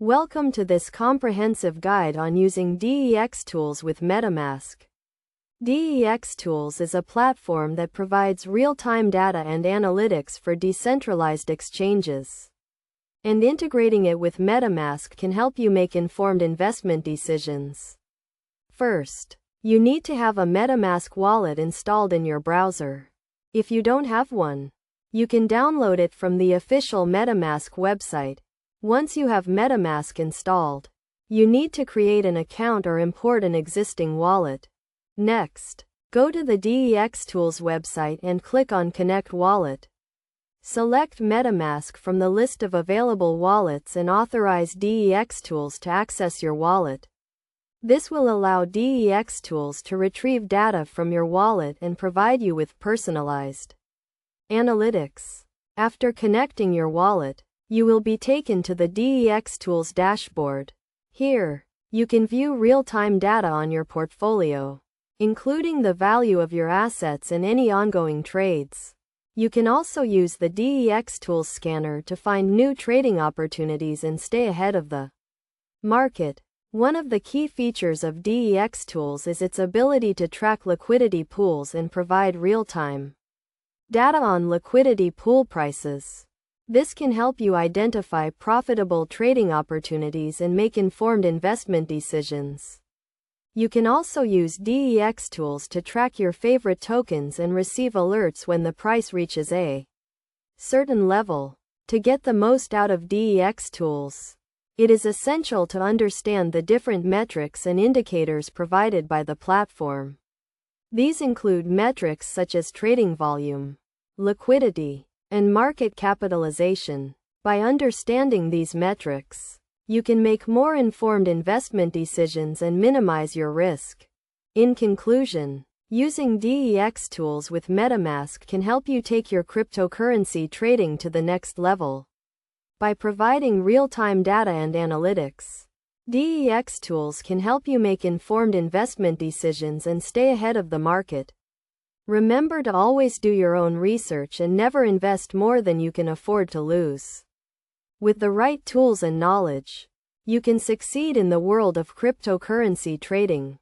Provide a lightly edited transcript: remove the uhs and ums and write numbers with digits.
Welcome to this comprehensive guide on using DexTools with MetaMask. DexTools is a platform that provides real-time data and analytics for decentralized exchanges. And integrating it with MetaMask can help you make informed investment decisions. First, you need to have a MetaMask wallet installed in your browser. If you don't have one, you can download it from the official MetaMask website. Once you have MetaMask installed, you need to create an account or import an existing wallet. Next, go to the DexTools website and click on Connect Wallet. Select MetaMask from the list of available wallets and authorize DexTools to access your wallet. This will allow DexTools to retrieve data from your wallet and provide you with personalized analytics. After connecting your wallet, you will be taken to the DexTools dashboard. Here, you can view real-time data on your portfolio, including the value of your assets and any ongoing trades. You can also use the DexTools scanner to find new trading opportunities and stay ahead of the market. One of the key features of DexTools is its ability to track liquidity pools and provide real-time data on liquidity pool prices. This can help you identify profitable trading opportunities and make informed investment decisions. You can also use DexTools to track your favorite tokens and receive alerts when the price reaches a certain level. To get the most out of DexTools, it is essential to understand the different metrics and indicators provided by the platform. These include metrics such as trading volume, liquidity, and market capitalization. By understanding these metrics, you can make more informed investment decisions and minimize your risk. In conclusion, using DexTools with MetaMask can help you take your cryptocurrency trading to the next level. By providing real-time data and analytics, DexTools can help you make informed investment decisions and stay ahead of the market. Remember to always do your own research and never invest more than you can afford to lose. With the right tools and knowledge, you can succeed in the world of cryptocurrency trading.